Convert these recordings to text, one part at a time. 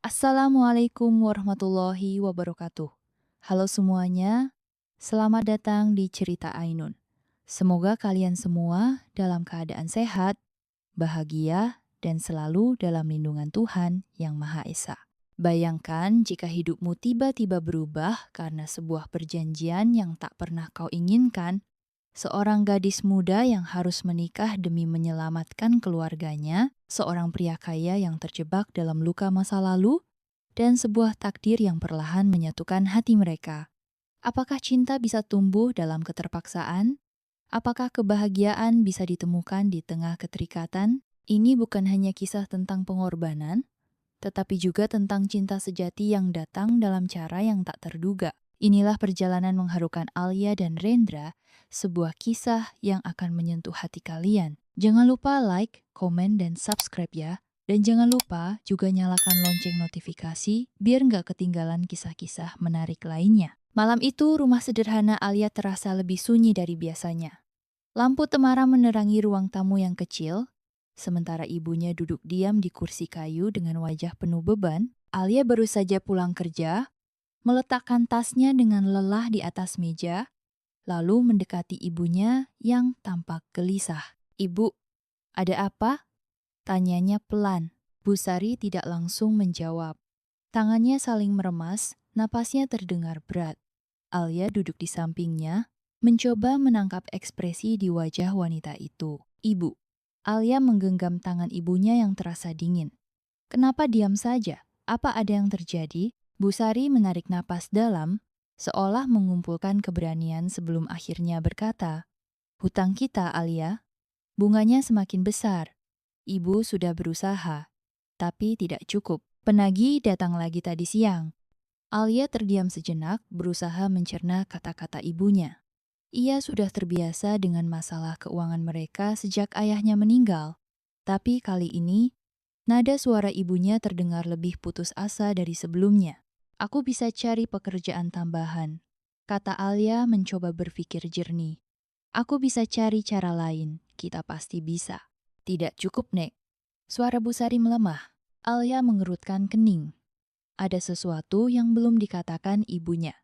Assalamualaikum warahmatullahi wabarakatuh. Halo semuanya, selamat datang di Cerita Ainun. Semoga kalian semua dalam keadaan sehat, bahagia, dan selalu dalam lindungan Tuhan Yang Maha Esa. Bayangkan jika hidupmu tiba-tiba berubah karena sebuah perjanjian yang tak pernah kau inginkan. Seorang gadis muda yang harus menikah demi menyelamatkan keluarganya, seorang pria kaya yang terjebak dalam luka masa lalu, dan sebuah takdir yang perlahan menyatukan hati mereka. Apakah cinta bisa tumbuh dalam keterpaksaan? Apakah kebahagiaan bisa ditemukan di tengah keterikatan? Ini bukan hanya kisah tentang pengorbanan, tetapi juga tentang cinta sejati yang datang dalam cara yang tak terduga. Inilah perjalanan mengharukan Alia dan Rendra, sebuah kisah yang akan menyentuh hati kalian. Jangan lupa like, komen, dan subscribe ya. Dan jangan lupa juga nyalakan lonceng notifikasi biar nggak ketinggalan kisah-kisah menarik lainnya. Malam itu rumah sederhana Alia terasa lebih sunyi dari biasanya. Lampu temaram menerangi ruang tamu yang kecil, sementara ibunya duduk diam di kursi kayu dengan wajah penuh beban. Alia baru saja pulang kerja, meletakkan tasnya dengan lelah di atas meja, lalu mendekati ibunya yang tampak gelisah. "Ibu, ada apa?" tanyanya pelan. Bu Sari tidak langsung menjawab. Tangannya saling meremas, napasnya terdengar berat. Alia duduk di sampingnya, mencoba menangkap ekspresi di wajah wanita itu. "Ibu." Alia menggenggam tangan ibunya yang terasa dingin. "Kenapa diam saja? Apa ada yang terjadi?" Bu Sari menarik napas dalam, seolah mengumpulkan keberanian sebelum akhirnya berkata, "Hutang kita, Alia, bunganya semakin besar. Ibu sudah berusaha, tapi tidak cukup. Penagih datang lagi tadi siang." Alia terdiam sejenak, berusaha mencerna kata-kata ibunya. Ia sudah terbiasa dengan masalah keuangan mereka sejak ayahnya meninggal. Tapi kali ini, nada suara ibunya terdengar lebih putus asa dari sebelumnya. "Aku bisa cari pekerjaan tambahan," kata Alia mencoba berpikir jernih. "Aku bisa cari cara lain, kita pasti bisa." "Tidak cukup, Nek." Suara Bu Sari melemah. Alia mengerutkan kening. Ada sesuatu yang belum dikatakan ibunya.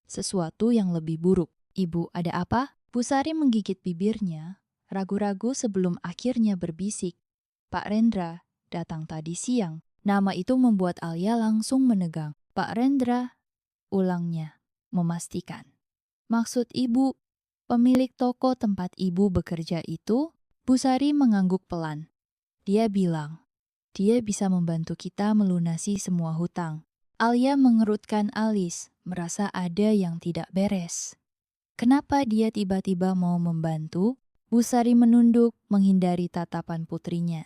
Sesuatu yang lebih buruk. "Ibu, ada apa?" Bu Sari menggigit bibirnya, ragu-ragu sebelum akhirnya berbisik. "Pak Rendra datang tadi siang." Nama itu membuat Alia langsung menegang. "Pak Rendra," ulangnya, memastikan. "Maksud ibu, pemilik toko tempat ibu bekerja itu?" Bu Sari mengangguk pelan. Dia bilang, dia bisa membantu kita melunasi semua hutang. Alia mengerutkan alis, merasa ada yang tidak beres. Kenapa dia tiba-tiba mau membantu? Bu Sari menunduk, menghindari tatapan putrinya.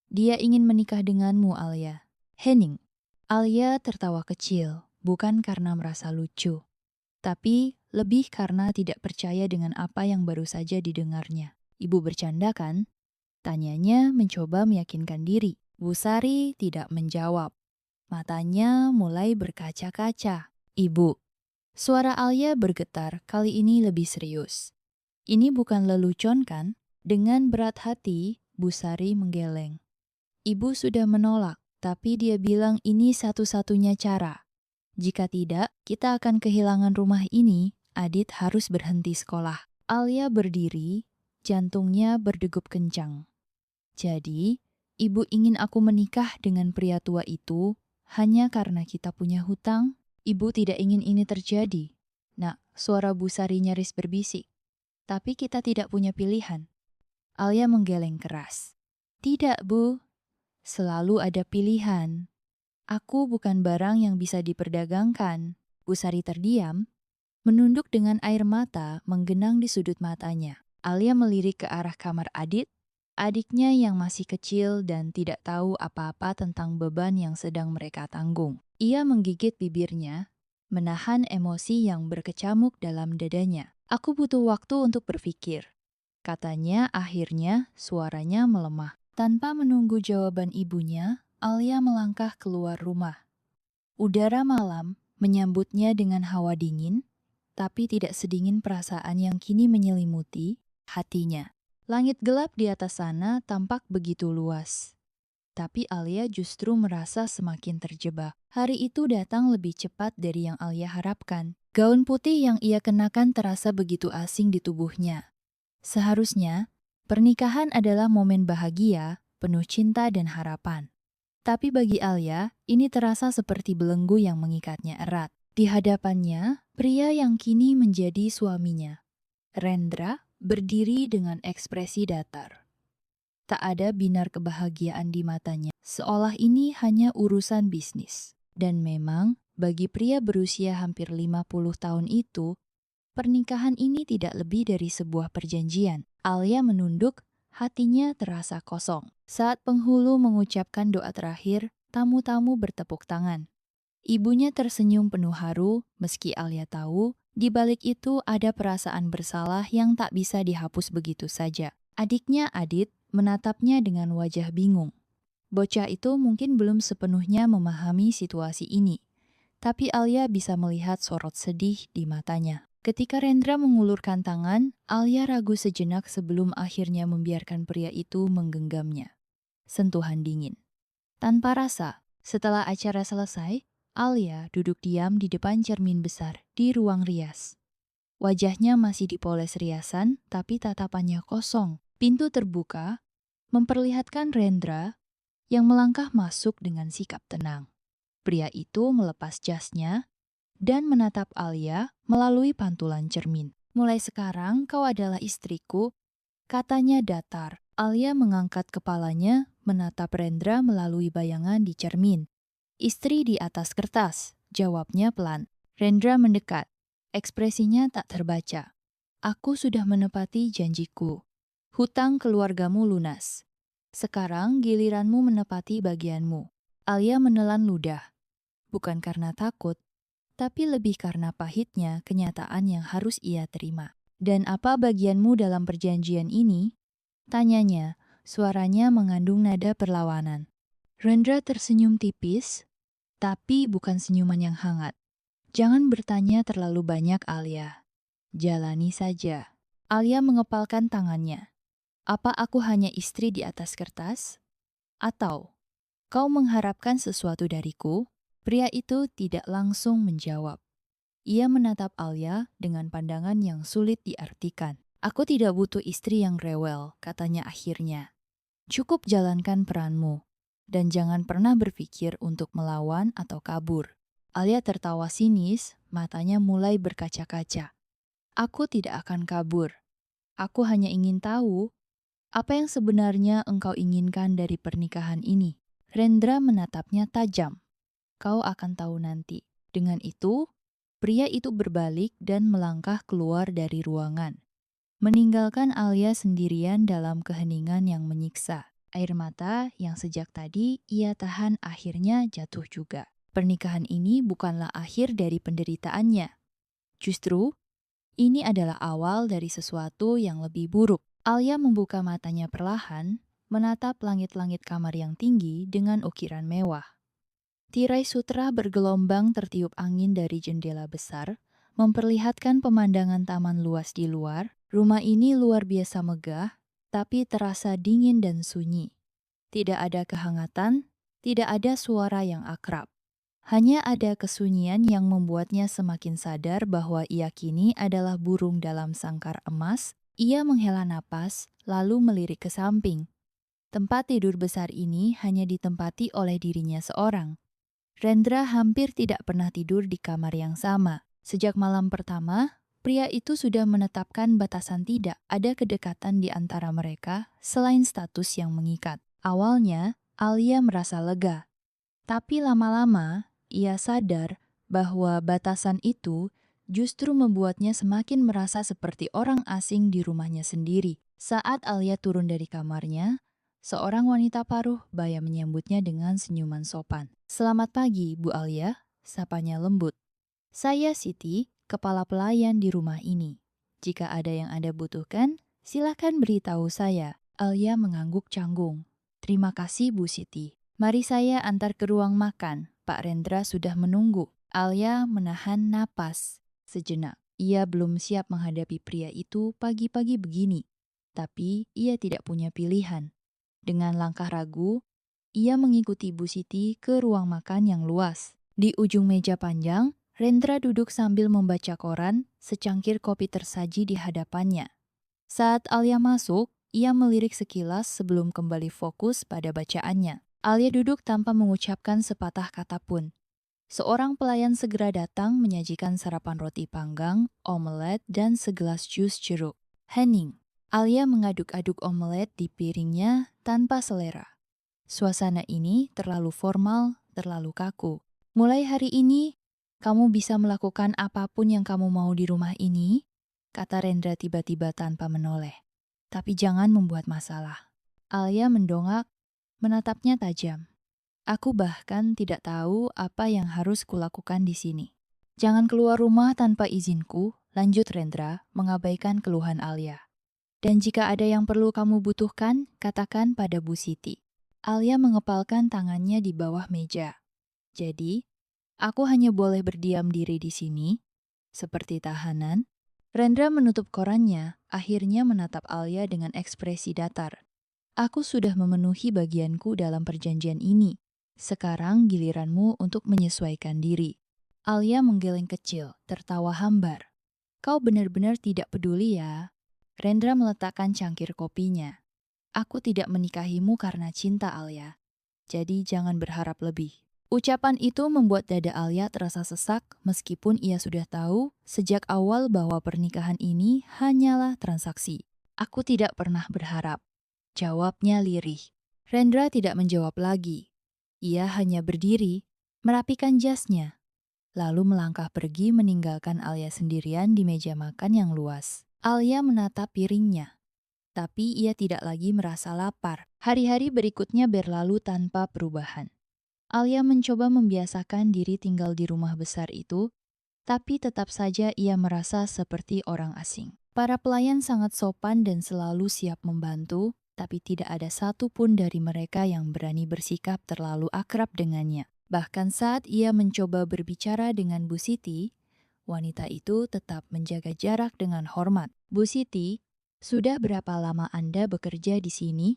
"Dia ingin menikah denganmu, Alia." "Henning." Alia tertawa kecil, bukan karena merasa lucu, tapi lebih karena tidak percaya dengan apa yang baru saja didengarnya. "Ibu bercanda kan?" tanyanya mencoba meyakinkan diri. Bu Sari tidak menjawab. Matanya mulai berkaca-kaca. "Ibu." Suara Alia bergetar, kali ini lebih serius. "Ini bukan lelucon kan?" Dengan berat hati, Bu Sari menggeleng. "Ibu sudah menolak, tapi dia bilang ini satu-satunya cara. Jika tidak, kita akan kehilangan rumah ini. Adit harus berhenti sekolah." Alia berdiri, jantungnya berdegup kencang. "Jadi, ibu ingin aku menikah dengan pria tua itu hanya karena kita punya hutang?" "Ibu tidak ingin ini terjadi." "Nak," suara Bu Sari nyaris berbisik. "Tapi kita tidak punya pilihan." Alia menggeleng keras. "Tidak, Bu. Selalu ada pilihan. Aku bukan barang yang bisa diperdagangkan." Bu Sari terdiam, menunduk dengan air mata menggenang di sudut matanya. Alia melirik ke arah kamar Adit, adiknya yang masih kecil dan tidak tahu apa-apa tentang beban yang sedang mereka tanggung. Ia menggigit bibirnya, menahan emosi yang berkecamuk dalam dadanya. "Aku butuh waktu untuk berpikir," katanya akhirnya, suaranya melemah. Tanpa menunggu jawaban ibunya, Alia melangkah keluar rumah. Udara malam menyambutnya dengan hawa dingin, tapi tidak sedingin perasaan yang kini menyelimuti hatinya. Langit gelap di atas sana tampak begitu luas. Tapi Alia justru merasa semakin terjebak. Hari itu datang lebih cepat dari yang Alia harapkan. Gaun putih yang ia kenakan terasa begitu asing di tubuhnya. Seharusnya, pernikahan adalah momen bahagia, penuh cinta dan harapan. Tapi bagi Alia, ini terasa seperti belenggu yang mengikatnya erat. Di hadapannya, pria yang kini menjadi suaminya, Rendra, berdiri dengan ekspresi datar. Tak ada binar kebahagiaan di matanya, seolah ini hanya urusan bisnis. Dan memang, bagi pria berusia hampir 50 tahun itu, pernikahan ini tidak lebih dari sebuah perjanjian. Alia menunduk, hatinya terasa kosong. Saat penghulu mengucapkan doa terakhir, tamu-tamu bertepuk tangan. Ibunya tersenyum penuh haru, meski Alia tahu, di balik itu ada perasaan bersalah yang tak bisa dihapus begitu saja. Adiknya Adit menatapnya dengan wajah bingung. Bocah itu mungkin belum sepenuhnya memahami situasi ini, tapi Alia bisa melihat sorot sedih di matanya. Ketika Rendra mengulurkan tangan, Alia ragu sejenak sebelum akhirnya membiarkan pria itu menggenggamnya. Sentuhan dingin. Tanpa rasa, setelah acara selesai, Alia duduk diam di depan cermin besar di ruang rias. Wajahnya masih dipoles riasan, tapi tatapannya kosong. Pintu terbuka, memperlihatkan Rendra yang melangkah masuk dengan sikap tenang. Pria itu melepas jasnya dan menatap Alia melalui pantulan cermin. Mulai sekarang kau adalah istriku, katanya datar. Alia mengangkat kepalanya, menatap Rendra melalui bayangan di cermin. Istri di atas kertas, jawabnya pelan. Rendra mendekat, ekspresinya tak terbaca. Aku sudah menepati janjiku. Hutang keluargamu lunas. Sekarang giliranmu menepati bagianmu. Alia menelan ludah. Bukan karena takut, tapi lebih karena pahitnya kenyataan yang harus ia terima. Dan apa bagianmu dalam perjanjian ini? Tanyanya, suaranya mengandung nada perlawanan. Rendra tersenyum tipis, tapi bukan senyuman yang hangat. Jangan bertanya terlalu banyak, Alia. Jalani saja. Alia mengepalkan tangannya. Apa aku hanya istri di atas kertas? Atau kau mengharapkan sesuatu dariku? Pria itu tidak langsung menjawab. Ia menatap Alia dengan pandangan yang sulit diartikan. Aku tidak butuh istri yang rewel, katanya akhirnya. Cukup jalankan peranmu, dan jangan pernah berpikir untuk melawan atau kabur. Alia tertawa sinis, matanya mulai berkaca-kaca. Aku tidak akan kabur. Aku hanya ingin tahu apa yang sebenarnya engkau inginkan dari pernikahan ini. Rendra menatapnya tajam. Kau akan tahu nanti. Dengan itu, pria itu berbalik dan melangkah keluar dari ruangan, meninggalkan Alia sendirian dalam keheningan yang menyiksa. Air mata yang sejak tadi ia tahan akhirnya jatuh juga. Pernikahan ini bukanlah akhir dari penderitaannya. Justru, ini adalah awal dari sesuatu yang lebih buruk. Alia membuka matanya perlahan, menatap langit-langit kamar yang tinggi dengan ukiran mewah. Tirai sutra bergelombang tertiup angin dari jendela besar, memperlihatkan pemandangan taman luas di luar. Rumah ini luar biasa megah, tapi terasa dingin dan sunyi. Tidak ada kehangatan, tidak ada suara yang akrab. Hanya ada kesunyian yang membuatnya semakin sadar bahwa ia kini adalah burung dalam sangkar emas. Ia menghela napas, lalu melirik ke samping. Tempat tidur besar ini hanya ditempati oleh dirinya seorang. Rendra hampir tidak pernah tidur di kamar yang sama. Sejak malam pertama, pria itu sudah menetapkan batasan tidak ada kedekatan di antara mereka selain status yang mengikat. Awalnya, Alia merasa lega. Tapi lama-lama, ia sadar bahwa batasan itu justru membuatnya semakin merasa seperti orang asing di rumahnya sendiri. Saat Alia turun dari kamarnya, seorang wanita paruh baya menyambutnya dengan senyuman sopan. Selamat pagi, Bu Alia, sapanya lembut. Saya Siti, kepala pelayan di rumah ini. Jika ada yang Anda butuhkan, silakan beritahu saya. Alia mengangguk canggung. Terima kasih, Bu Siti. Mari saya antar ke ruang makan. Pak Rendra sudah menunggu. Alia menahan napas sejenak. Ia belum siap menghadapi pria itu pagi-pagi begini. Tapi ia tidak punya pilihan. Dengan langkah ragu, ia mengikuti Bu Siti ke ruang makan yang luas. Di ujung meja panjang, Rendra duduk sambil membaca koran, secangkir kopi tersaji di hadapannya. Saat Alia masuk, ia melirik sekilas sebelum kembali fokus pada bacaannya. Alia duduk tanpa mengucapkan sepatah kata pun. Seorang pelayan segera datang menyajikan sarapan roti panggang, omelet, dan segelas jus jeruk. Hening. Alia mengaduk-aduk omelet di piringnya tanpa selera. Suasana ini terlalu formal, terlalu kaku. Mulai hari ini, kamu bisa melakukan apapun yang kamu mau di rumah ini, kata Rendra tiba-tiba tanpa menoleh. Tapi jangan membuat masalah. Alia mendongak, menatapnya tajam. Aku bahkan tidak tahu apa yang harus kulakukan di sini. Jangan keluar rumah tanpa izinku, lanjut Rendra, mengabaikan keluhan Alia. Dan jika ada yang perlu kamu butuhkan, katakan pada Bu Siti. Alia mengepalkan tangannya di bawah meja. Jadi, aku hanya boleh berdiam diri di sini, seperti tahanan. Rendra menutup korannya, akhirnya menatap Alia dengan ekspresi datar. Aku sudah memenuhi bagianku dalam perjanjian ini. Sekarang giliranmu untuk menyesuaikan diri. Alia menggeleng kecil, tertawa hambar. Kau benar-benar tidak peduli ya. Rendra meletakkan cangkir kopinya. Aku tidak menikahimu karena cinta, Alia. Jadi jangan berharap lebih. Ucapan itu membuat dada Alia terasa sesak meskipun ia sudah tahu sejak awal bahwa pernikahan ini hanyalah transaksi. Aku tidak pernah berharap. Jawabnya lirih. Rendra tidak menjawab lagi. Ia hanya berdiri, merapikan jasnya, lalu melangkah pergi meninggalkan Alia sendirian di meja makan yang luas. Alia menatap piringnya, tapi ia tidak lagi merasa lapar. Hari-hari berikutnya berlalu tanpa perubahan. Alia mencoba membiasakan diri tinggal di rumah besar itu, tapi tetap saja ia merasa seperti orang asing. Para pelayan sangat sopan dan selalu siap membantu, tapi tidak ada satupun dari mereka yang berani bersikap terlalu akrab dengannya. Bahkan saat ia mencoba berbicara dengan Bu Siti, wanita itu tetap menjaga jarak dengan hormat. Bu Siti, sudah berapa lama Anda bekerja di sini?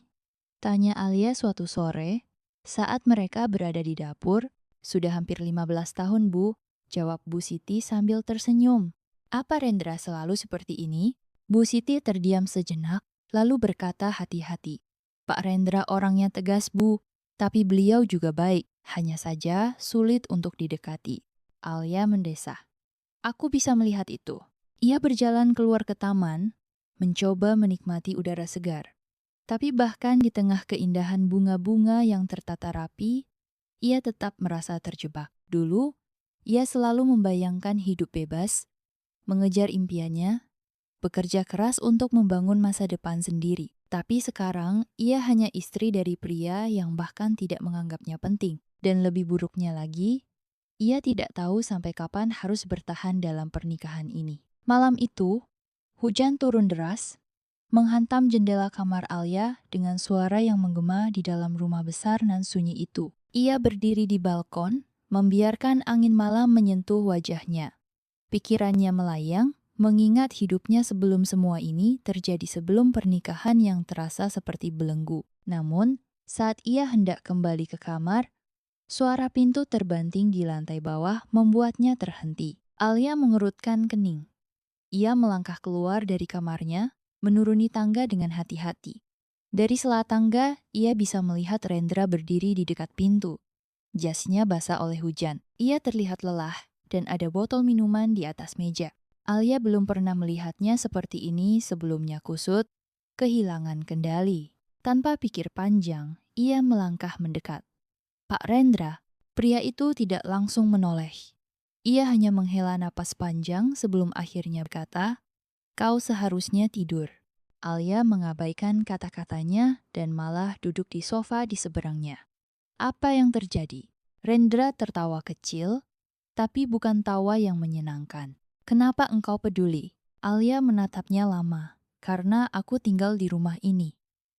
Tanya Alia suatu sore, saat mereka berada di dapur. Sudah hampir 15 tahun, Bu, jawab Bu Siti sambil tersenyum. Apa Rendra selalu seperti ini? Bu Siti terdiam sejenak, lalu berkata hati-hati. Pak Rendra orangnya tegas, Bu, tapi beliau juga baik, hanya saja sulit untuk didekati. Alia mendesah. Aku bisa melihat itu. Ia berjalan keluar ke taman, mencoba menikmati udara segar. Tapi bahkan di tengah keindahan bunga-bunga yang tertata rapi, ia tetap merasa terjebak. Dulu, ia selalu membayangkan hidup bebas, mengejar impiannya, bekerja keras untuk membangun masa depan sendiri. Tapi sekarang, ia hanya istri dari pria yang bahkan tidak menganggapnya penting. Dan lebih buruknya lagi, ia tidak tahu sampai kapan harus bertahan dalam pernikahan ini. Malam itu, hujan turun deras, menghantam jendela kamar Alia dengan suara yang menggema di dalam rumah besar nan sunyi itu. Ia berdiri di balkon, membiarkan angin malam menyentuh wajahnya. Pikirannya melayang, mengingat hidupnya sebelum semua ini terjadi sebelum pernikahan yang terasa seperti belenggu. Namun, saat ia hendak kembali ke kamar, suara pintu terbanting di lantai bawah membuatnya terhenti. Alia mengerutkan kening. Ia melangkah keluar dari kamarnya, menuruni tangga dengan hati-hati. Dari sela tangga, ia bisa melihat Rendra berdiri di dekat pintu. Jasnya basah oleh hujan. Ia terlihat lelah dan ada botol minuman di atas meja. Alia belum pernah melihatnya seperti ini sebelumnya kusut, kehilangan kendali. Tanpa pikir panjang, ia melangkah mendekat. Pak Rendra, pria itu tidak langsung menoleh. Ia hanya menghela napas panjang sebelum akhirnya berkata, "Kau seharusnya tidur." Alia mengabaikan kata-katanya dan malah duduk di sofa di seberangnya. Apa yang terjadi? Rendra tertawa kecil, tapi bukan tawa yang menyenangkan. Kenapa engkau peduli? Alia menatapnya lama. Karena aku tinggal di rumah ini.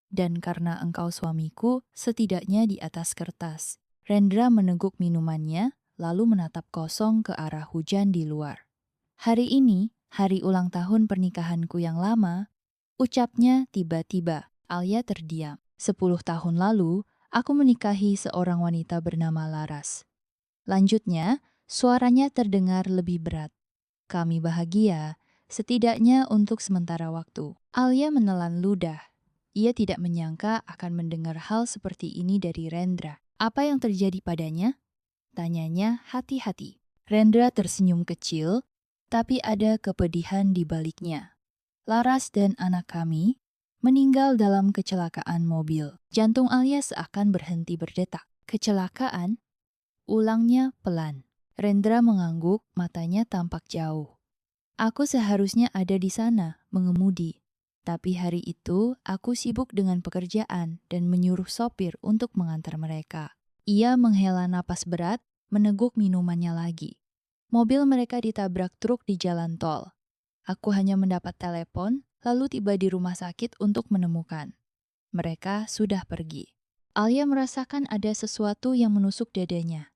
Dan karena engkau suamiku, setidaknya di atas kertas. Rendra meneguk minumannya, lalu menatap kosong ke arah hujan di luar. Hari ini, hari ulang tahun pernikahanku yang lama, ucapnya tiba-tiba. Alia terdiam. 10 tahun lalu, Aku menikahi seorang wanita bernama Laras. Lanjutnya, suaranya terdengar lebih berat. Kami bahagia, setidaknya untuk sementara waktu. Alia menelan ludah. Ia tidak menyangka akan mendengar hal seperti ini dari Rendra. Apa yang terjadi padanya? Tanyanya hati-hati. Rendra tersenyum kecil, tapi ada kepedihan di baliknya. Laras dan anak kami meninggal dalam kecelakaan mobil. Jantung Alia seakan berhenti berdetak. Kecelakaan? Ulangnya pelan. Rendra mengangguk, matanya tampak jauh. Aku seharusnya ada di sana, mengemudi. Tapi hari itu, aku sibuk dengan pekerjaan dan menyuruh sopir untuk mengantar mereka. Ia menghela napas berat, meneguk minumannya lagi. Mobil mereka ditabrak truk di jalan tol. Aku hanya mendapat telepon, lalu tiba di rumah sakit untuk menemukan. Mereka sudah pergi. Alia merasakan ada sesuatu yang menusuk dadanya.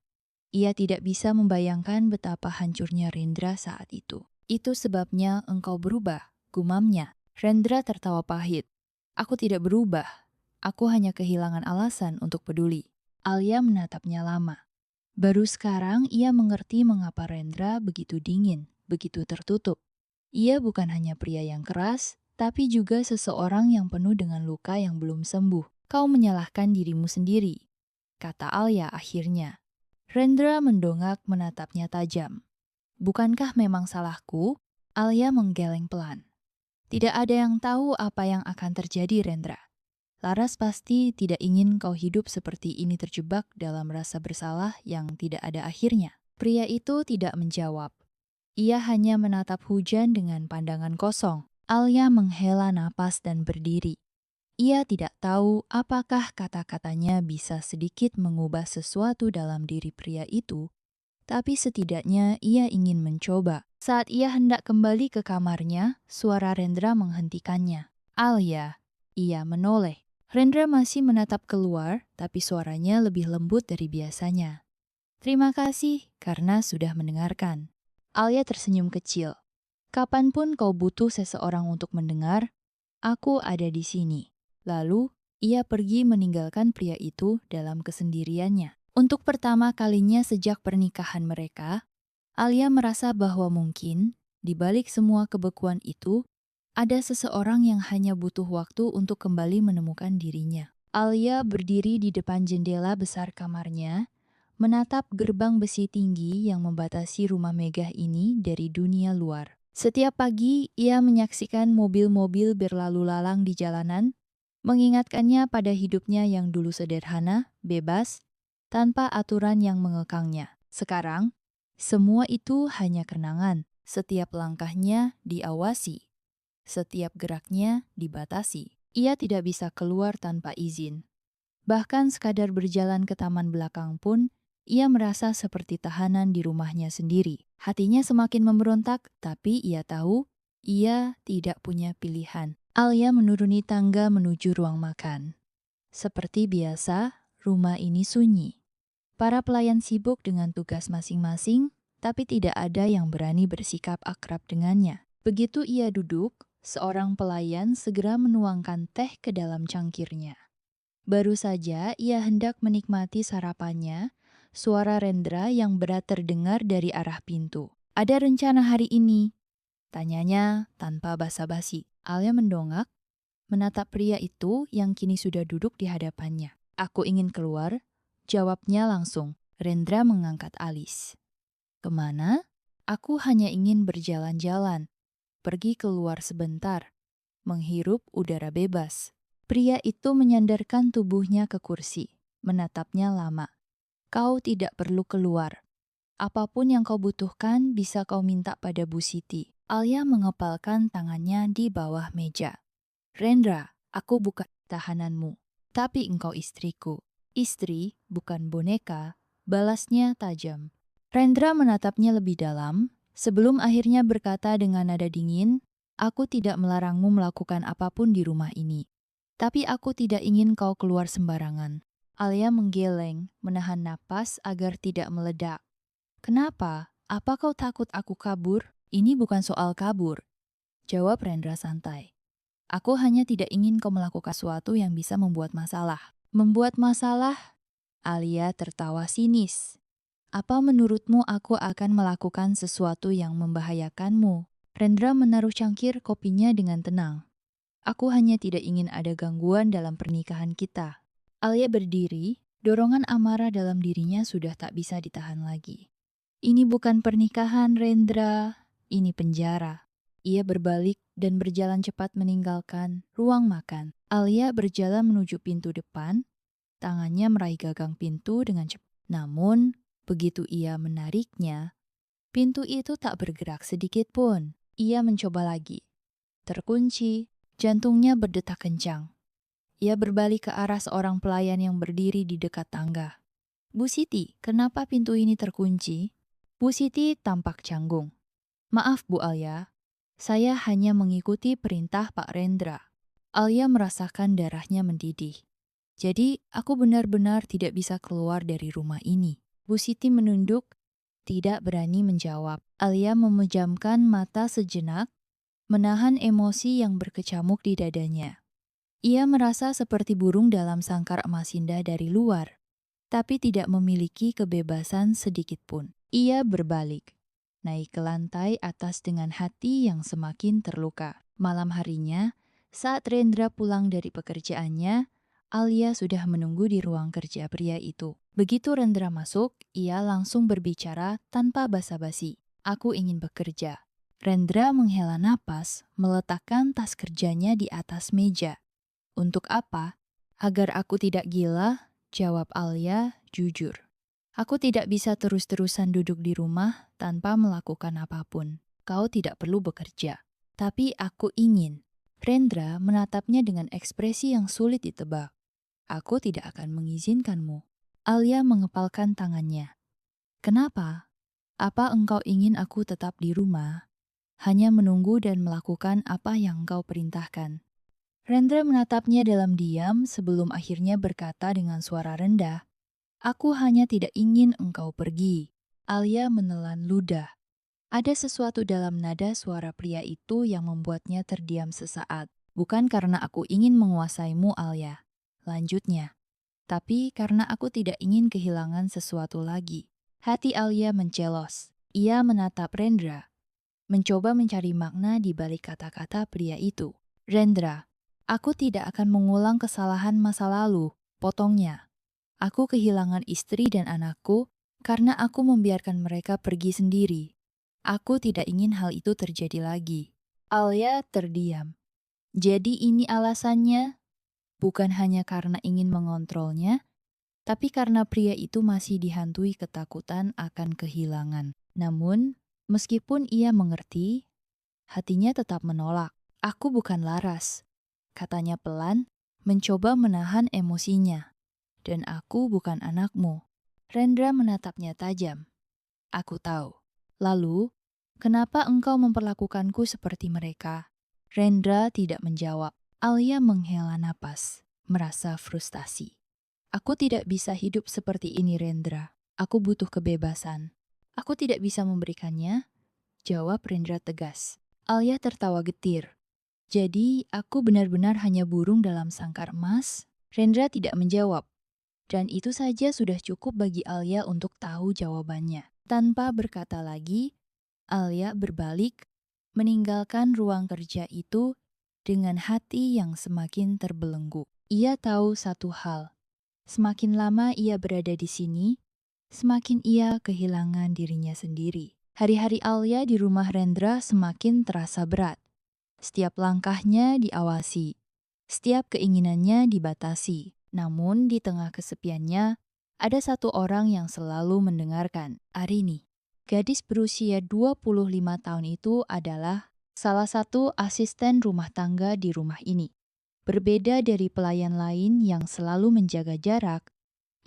Ia tidak bisa membayangkan betapa hancurnya Rendra saat itu. Itu sebabnya engkau berubah, gumamnya. Rendra tertawa pahit. Aku tidak berubah. Aku hanya kehilangan alasan untuk peduli. Alia menatapnya lama. Baru sekarang ia mengerti mengapa Rendra begitu dingin, begitu tertutup. Ia bukan hanya pria yang keras, tapi juga seseorang yang penuh dengan luka yang belum sembuh. Kau menyalahkan dirimu sendiri, kata Alia akhirnya. Rendra mendongak menatapnya tajam. Bukankah memang salahku? Alia menggeleng pelan. Tidak ada yang tahu apa yang akan terjadi, Rendra. Laras pasti tidak ingin kau hidup seperti ini terjebak dalam rasa bersalah yang tidak ada akhirnya. Pria itu tidak menjawab. Ia hanya menatap hujan dengan pandangan kosong. Alia menghela napas dan berdiri. Ia tidak tahu apakah kata-katanya bisa sedikit mengubah sesuatu dalam diri pria itu, tapi setidaknya ia ingin mencoba. Saat ia hendak kembali ke kamarnya, suara Rendra menghentikannya. Alia, ia menoleh. Rendra masih menatap keluar, tapi suaranya lebih lembut dari biasanya. Terima kasih karena sudah mendengarkan. Alia tersenyum kecil. Kapanpun kau butuh seseorang untuk mendengar, aku ada di sini. Lalu, ia pergi meninggalkan pria itu dalam kesendiriannya. Untuk pertama kalinya sejak pernikahan mereka, Alia merasa bahwa mungkin, di balik semua kebekuan itu, ada seseorang yang hanya butuh waktu untuk kembali menemukan dirinya. Alia berdiri di depan jendela besar kamarnya, menatap gerbang besi tinggi yang membatasi rumah megah ini dari dunia luar. Setiap pagi, ia menyaksikan mobil-mobil berlalu lalang di jalanan, mengingatkannya pada hidupnya yang dulu sederhana, bebas, tanpa aturan yang mengekangnya. Sekarang, semua itu hanya kenangan. Setiap langkahnya diawasi, setiap geraknya dibatasi. Ia tidak bisa keluar tanpa izin. Bahkan sekadar berjalan ke taman belakang pun, ia merasa seperti tahanan di rumahnya sendiri. Hatinya semakin memberontak, tapi ia tahu ia tidak punya pilihan. Alia menuruni tangga menuju ruang makan. Seperti biasa, rumah ini sunyi. Para pelayan sibuk dengan tugas masing-masing, tapi tidak ada yang berani bersikap akrab dengannya. Begitu ia duduk, seorang pelayan segera menuangkan teh ke dalam cangkirnya. Baru saja ia hendak menikmati sarapannya, suara Rendra yang berat terdengar dari arah pintu. Ada rencana hari ini? Tanyanya tanpa basa-basi. Alia mendongak, menatap pria itu yang kini sudah duduk di hadapannya. Aku ingin keluar, jawabnya langsung. Rendra mengangkat alis. Kemana? Aku hanya ingin berjalan-jalan, pergi keluar sebentar, menghirup udara bebas. Pria itu menyandarkan tubuhnya ke kursi, menatapnya lama. Kau tidak perlu keluar. Apapun yang kau butuhkan bisa kau minta pada Bu Siti. Alia mengepalkan tangannya di bawah meja. Rendra, aku bukan tahananmu, tapi engkau istriku. Istri, bukan boneka, balasnya tajam. Rendra menatapnya lebih dalam, sebelum akhirnya berkata dengan nada dingin, aku tidak melarangmu melakukan apapun di rumah ini. Tapi aku tidak ingin kau keluar sembarangan. Alia menggeleng, menahan napas agar tidak meledak. Kenapa? Apa kau takut aku kabur? Ini bukan soal kabur, jawab Rendra santai. Aku hanya tidak ingin kau melakukan sesuatu yang bisa membuat masalah. Membuat masalah? Alia tertawa sinis. Apa menurutmu aku akan melakukan sesuatu yang membahayakanmu? Rendra menaruh cangkir kopinya dengan tenang. Aku hanya tidak ingin ada gangguan dalam pernikahan kita. Alia berdiri, dorongan amarah dalam dirinya sudah tak bisa ditahan lagi. Ini bukan pernikahan, Rendra. Ini penjara. Ia berbalik dan berjalan cepat meninggalkan ruang makan. Alia berjalan menuju pintu depan, tangannya meraih gagang pintu dengan cepat. Namun, begitu ia menariknya, pintu itu tak bergerak sedikit pun. Ia mencoba lagi. Terkunci, jantungnya berdetak kencang. Ia berbalik ke arah seorang pelayan yang berdiri di dekat tangga. Bu Siti, kenapa pintu ini terkunci? Bu Siti tampak canggung. Maaf Bu Alia, saya hanya mengikuti perintah Pak Rendra. Alia merasakan darahnya mendidih. Jadi aku benar-benar tidak bisa keluar dari rumah ini. Bu Siti menunduk, tidak berani menjawab. Alia memejamkan mata sejenak, menahan emosi yang berkecamuk di dadanya. Ia merasa seperti burung dalam sangkar emas indah dari luar, tapi tidak memiliki kebebasan sedikit pun. Ia berbalik, naik ke lantai atas dengan hati yang semakin terluka. Malam harinya, saat Rendra pulang dari pekerjaannya, Alia sudah menunggu di ruang kerja pria itu. Begitu Rendra masuk, ia langsung berbicara tanpa basa-basi. Aku ingin bekerja. Rendra menghela napas, meletakkan tas kerjanya di atas meja. Untuk apa? Agar aku tidak gila, jawab Alia jujur. Aku tidak bisa terus-terusan duduk di rumah tanpa melakukan apapun. Kau tidak perlu bekerja. Tapi aku ingin. Rendra menatapnya dengan ekspresi yang sulit ditebak. Aku tidak akan mengizinkanmu. Alia mengepalkan tangannya. Kenapa? Apa engkau ingin aku tetap di rumah? Hanya menunggu dan melakukan apa yang engkau perintahkan. Rendra menatapnya dalam diam sebelum akhirnya berkata dengan suara rendah, "Aku hanya tidak ingin engkau pergi." Alia menelan ludah. Ada sesuatu dalam nada suara pria itu yang membuatnya terdiam sesaat. Bukan karena aku ingin menguasaimu, Alia. Lanjutnya. Tapi karena aku tidak ingin kehilangan sesuatu lagi. Hati Alia mencelos. Ia menatap Rendra, mencoba mencari makna di balik kata-kata pria itu. Rendra, aku tidak akan mengulang kesalahan masa lalu, potongnya. Aku kehilangan istri dan anakku karena aku membiarkan mereka pergi sendiri. Aku tidak ingin hal itu terjadi lagi. Alia terdiam. Jadi ini alasannya? Bukan hanya karena ingin mengontrolnya, tapi karena pria itu masih dihantui ketakutan akan kehilangan. Namun, meskipun ia mengerti, hatinya tetap menolak. Aku bukan Laras, katanya pelan, mencoba menahan emosinya. Dan aku bukan anakmu. Rendra menatapnya tajam. Aku tahu. Lalu, kenapa engkau memperlakukanku seperti mereka? Rendra tidak menjawab. Alia menghela napas, merasa frustasi. Aku tidak bisa hidup seperti ini, Rendra. Aku butuh kebebasan. Aku tidak bisa memberikannya, jawab Rendra tegas. Alia tertawa getir. Jadi, aku benar-benar hanya burung dalam sangkar emas? Rendra tidak menjawab. Dan itu saja sudah cukup bagi Alia untuk tahu jawabannya. Tanpa berkata lagi, Alia berbalik, meninggalkan ruang kerja itu dengan hati yang semakin terbelenggu. Ia tahu satu hal. Semakin lama ia berada di sini, semakin ia kehilangan dirinya sendiri. Hari-hari Alia di rumah Rendra semakin terasa berat. Setiap langkahnya diawasi, setiap keinginannya dibatasi. Namun di tengah kesepiannya, ada satu orang yang selalu mendengarkan, Arini. Gadis berusia 25 tahun itu adalah salah satu asisten rumah tangga di rumah ini. Berbeda dari pelayan lain yang selalu menjaga jarak,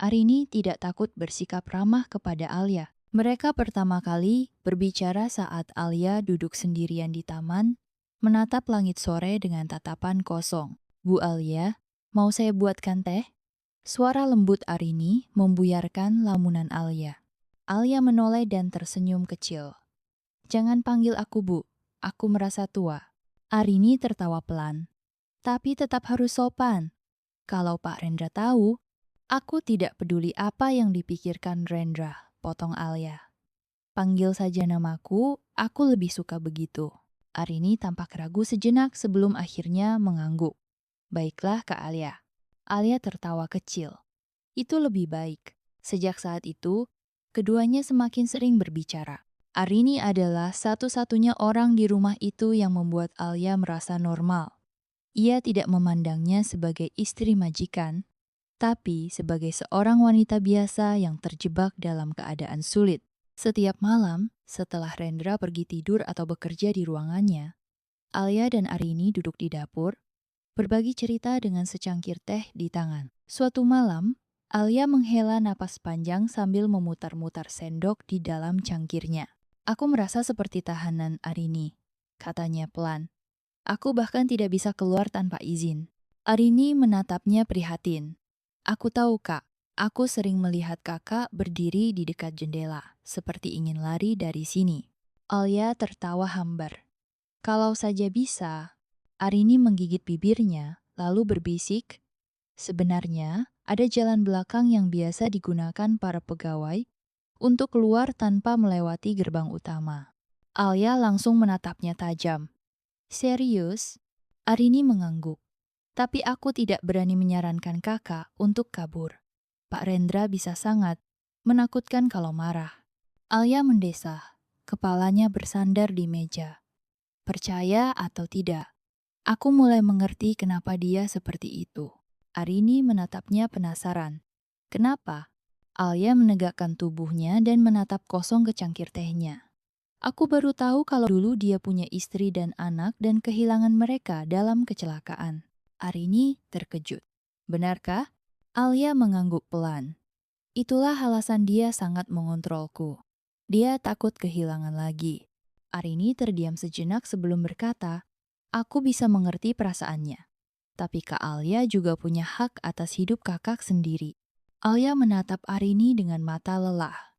Arini tidak takut bersikap ramah kepada Alia. Mereka pertama kali berbicara saat Alia duduk sendirian di taman, menatap langit sore dengan tatapan kosong. Bu Alia, mau saya buatkan teh? Suara lembut Arini membuyarkan lamunan Alia. Alia menoleh dan tersenyum kecil. Jangan panggil aku Bu, aku merasa tua. Arini tertawa pelan. Tapi tetap harus sopan. Kalau Pak Rendra tahu, aku tidak peduli apa yang dipikirkan Rendra, potong Alia. Panggil saja namaku, aku lebih suka begitu. Arini tampak ragu sejenak sebelum akhirnya mengangguk. Baiklah Kak Alia. Alia tertawa kecil. Itu lebih baik. Sejak saat itu, keduanya semakin sering berbicara. Arini adalah satu-satunya orang di rumah itu yang membuat Alia merasa normal. Ia tidak memandangnya sebagai istri majikan, tapi sebagai seorang wanita biasa yang terjebak dalam keadaan sulit. Setiap malam, setelah Rendra pergi tidur atau bekerja di ruangannya, Alia dan Arini duduk di dapur, berbagi cerita dengan secangkir teh di tangan. Suatu malam, Alia menghela napas panjang sambil memutar-mutar sendok di dalam cangkirnya. Aku merasa seperti tahanan Arini, katanya pelan. Aku bahkan tidak bisa keluar tanpa izin. Arini menatapnya prihatin. Aku tahu Kak, aku sering melihat kakak berdiri di dekat jendela, seperti ingin lari dari sini. Alia tertawa hambar. Kalau saja bisa, Arini menggigit bibirnya, lalu berbisik, sebenarnya ada jalan belakang yang biasa digunakan para pegawai untuk keluar tanpa melewati gerbang utama. Alia langsung menatapnya tajam. Serius? Arini mengangguk. Tapi aku tidak berani menyarankan kakak untuk kabur. Pak Rendra bisa sangat menakutkan kalau marah. Alia mendesah, kepalanya bersandar di meja. Percaya atau tidak, aku mulai mengerti kenapa dia seperti itu. Arini menatapnya penasaran. Kenapa? Alia menegakkan tubuhnya dan menatap kosong ke cangkir tehnya. Aku baru tahu kalau dulu dia punya istri dan anak dan kehilangan mereka dalam kecelakaan. Arini terkejut. Benarkah? Alia mengangguk pelan. Itulah alasan dia sangat mengontrolku. Dia takut kehilangan lagi. Arini terdiam sejenak sebelum berkata, aku bisa mengerti perasaannya. Tapi Kak Alia juga punya hak atas hidup kakak sendiri. Alia menatap Arini dengan mata lelah.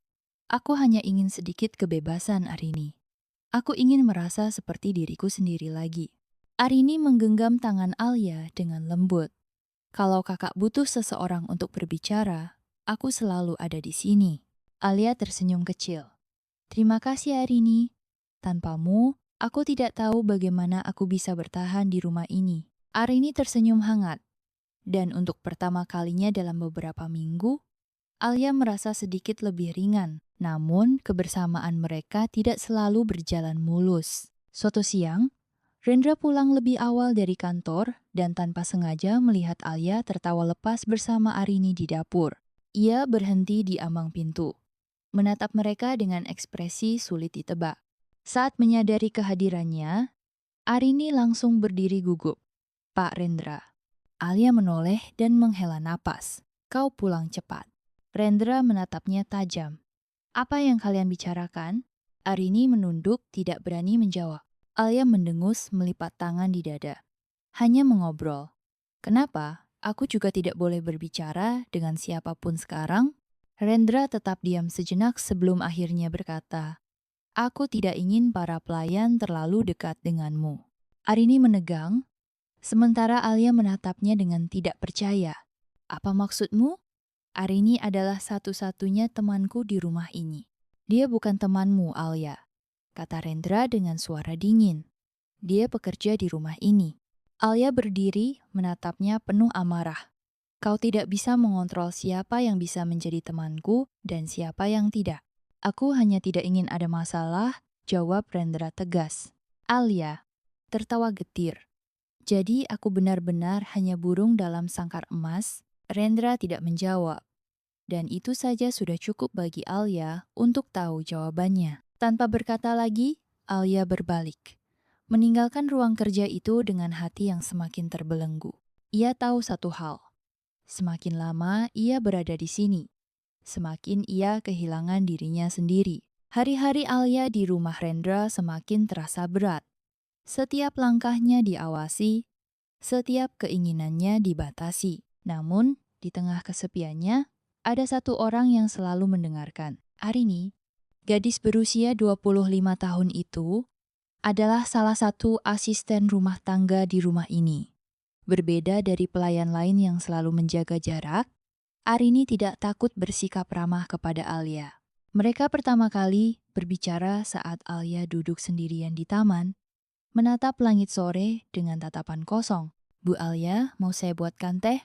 Aku hanya ingin sedikit kebebasan, Arini. Aku ingin merasa seperti diriku sendiri lagi. Arini menggenggam tangan Alia dengan lembut. Kalau kakak butuh seseorang untuk berbicara, aku selalu ada di sini. Alia tersenyum kecil. Terima kasih, Arini. Tanpamu, aku tidak tahu bagaimana aku bisa bertahan di rumah ini. Arini tersenyum hangat. Dan untuk pertama kalinya dalam beberapa minggu, Alia merasa sedikit lebih ringan. Namun, kebersamaan mereka tidak selalu berjalan mulus. Suatu siang, Rendra pulang lebih awal dari kantor dan tanpa sengaja melihat Alia tertawa lepas bersama Arini di dapur. Ia berhenti di ambang pintu, menatap mereka dengan ekspresi sulit ditebak. Saat menyadari kehadirannya, Arini langsung berdiri gugup. Pak Rendra. Alia menoleh dan menghela napas. Kau pulang cepat. Rendra menatapnya tajam. Apa yang kalian bicarakan? Arini menunduk, tidak berani menjawab. Alia mendengus, melipat tangan di dada. Hanya mengobrol. Kenapa? Aku juga tidak boleh berbicara dengan siapapun sekarang. Rendra tetap diam sejenak sebelum akhirnya berkata, aku tidak ingin para pelayan terlalu dekat denganmu. Arini menegang, sementara Alia menatapnya dengan tidak percaya. Apa maksudmu? Arini adalah satu-satunya temanku di rumah ini. Dia bukan temanmu, Alia, kata Rendra dengan suara dingin. Dia bekerja di rumah ini. Alia berdiri, menatapnya penuh amarah. Kau tidak bisa mengontrol siapa yang bisa menjadi temanku dan siapa yang tidak. Aku hanya tidak ingin ada masalah, jawab Rendra tegas. Alia tertawa getir. Jadi aku benar-benar hanya burung dalam sangkar emas? Rendra tidak menjawab. Dan itu saja sudah cukup bagi Alia untuk tahu jawabannya. Tanpa berkata lagi, Alia berbalik. Meninggalkan ruang kerja itu dengan hati yang semakin terbelenggu. Ia tahu satu hal. Semakin lama ia berada di sini, semakin ia kehilangan dirinya sendiri. Hari-hari Alia di rumah Rendra semakin terasa berat. Setiap langkahnya diawasi, setiap keinginannya dibatasi. Namun, di tengah kesepiannya, ada satu orang yang selalu mendengarkan. Arini, gadis berusia 25 tahun itu, adalah salah satu asisten rumah tangga di rumah ini. Berbeda dari pelayan lain yang selalu menjaga jarak, Arini tidak takut bersikap ramah kepada Alia. Mereka pertama kali berbicara saat Alia duduk sendirian di taman, menatap langit sore dengan tatapan kosong. Bu Alia, mau saya buatkan teh?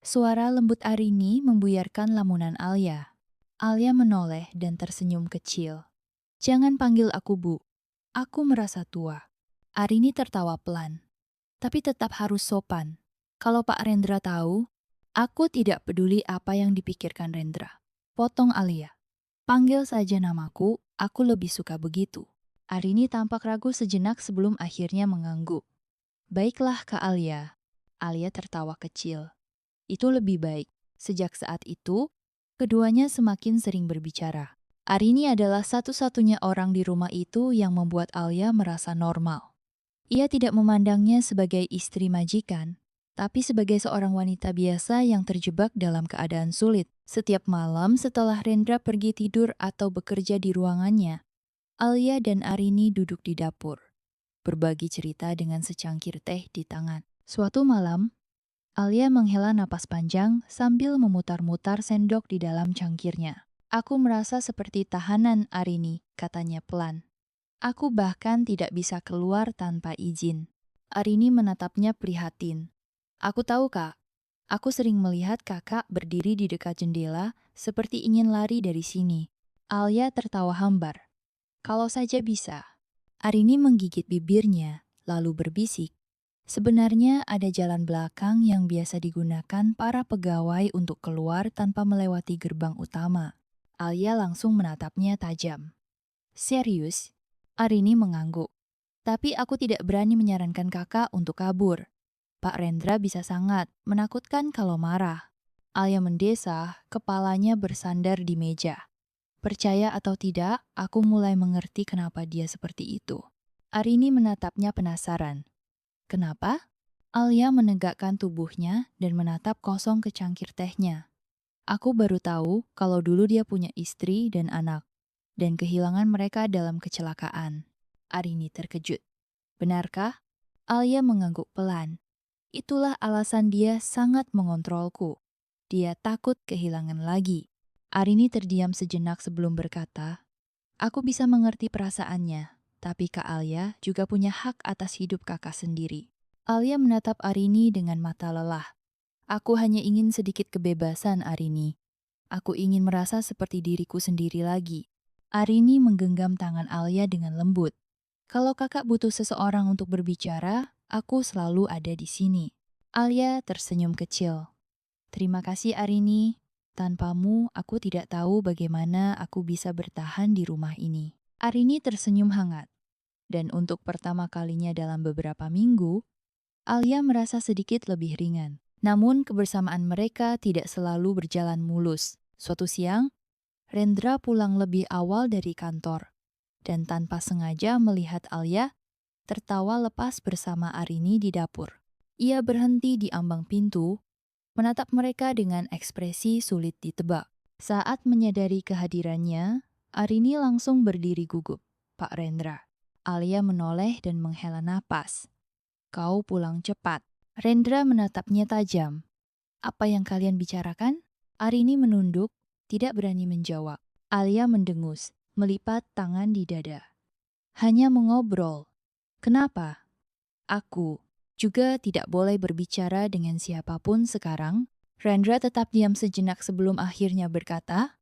Suara lembut Arini membuyarkan lamunan Alia. Alia menoleh dan tersenyum kecil. Jangan panggil aku Bu, aku merasa tua. Arini tertawa pelan, tapi tetap harus sopan. Kalau Pak Rendra tahu, aku tidak peduli apa yang dipikirkan Rendra. Potong Alia. Panggil saja namaku, aku lebih suka begitu. Arini tampak ragu sejenak sebelum akhirnya mengangguk. Baiklah Kak Alia. Alia tertawa kecil. Itu lebih baik. Sejak saat itu, keduanya semakin sering berbicara. Arini adalah satu-satunya orang di rumah itu yang membuat Alia merasa normal. Ia tidak memandangnya sebagai istri majikan, tapi sebagai seorang wanita biasa yang terjebak dalam keadaan sulit. Setiap malam setelah Rendra pergi tidur atau bekerja di ruangannya, Alia dan Arini duduk di dapur, berbagi cerita dengan secangkir teh di tangan. Suatu malam, Alia menghela napas panjang sambil memutar-mutar sendok di dalam cangkirnya. Aku merasa seperti tahanan Arini, katanya pelan. Aku bahkan tidak bisa keluar tanpa izin. Arini menatapnya prihatin. Aku tahu Kak, aku sering melihat kakak berdiri di dekat jendela seperti ingin lari dari sini. Alia tertawa hambar. Kalau saja bisa. Arini menggigit bibirnya, lalu berbisik. Sebenarnya ada jalan belakang yang biasa digunakan para pegawai untuk keluar tanpa melewati gerbang utama. Alia langsung menatapnya tajam. Serius? Arini mengangguk. Tapi aku tidak berani menyarankan kakak untuk kabur. Pak Rendra bisa sangat menakutkan kalau marah. Alia mendesah, kepalanya bersandar di meja. Percaya atau tidak, aku mulai mengerti kenapa dia seperti itu. Arini menatapnya penasaran. Kenapa? Alia menegakkan tubuhnya dan menatap kosong ke cangkir tehnya. Aku baru tahu kalau dulu dia punya istri dan anak, dan kehilangan mereka dalam kecelakaan. Arini terkejut. Benarkah? Alia mengangguk pelan. Itulah alasan dia sangat mengontrolku. Dia takut kehilangan lagi. Arini terdiam sejenak sebelum berkata, aku bisa mengerti perasaannya, tapi Kak Alia juga punya hak atas hidup kakak sendiri. Alia menatap Arini dengan mata lelah. Aku hanya ingin sedikit kebebasan, Arini. Aku ingin merasa seperti diriku sendiri lagi. Arini menggenggam tangan Alia dengan lembut. Kalau kakak butuh seseorang untuk berbicara, aku selalu ada di sini. Alia tersenyum kecil. Terima kasih Arini. Tanpamu, aku tidak tahu bagaimana aku bisa bertahan di rumah ini. Arini tersenyum hangat. Dan untuk pertama kalinya dalam beberapa minggu, Alia merasa sedikit lebih ringan. Namun kebersamaan mereka tidak selalu berjalan mulus. Suatu siang, Rendra pulang lebih awal dari kantor. Dan tanpa sengaja melihat Alia, tertawa lepas bersama Arini di dapur. Ia berhenti di ambang pintu, menatap mereka dengan ekspresi sulit ditebak. Saat menyadari kehadirannya, Arini langsung berdiri gugup. Pak Rendra. Alia menoleh dan menghela napas. Kau pulang cepat. Rendra menatapnya tajam. Apa yang kalian bicarakan? Arini menunduk, tidak berani menjawab. Alia mendengus, melipat tangan di dada. Hanya mengobrol. Kenapa? Aku juga tidak boleh berbicara dengan siapapun sekarang. Rendra tetap diam sejenak sebelum akhirnya berkata,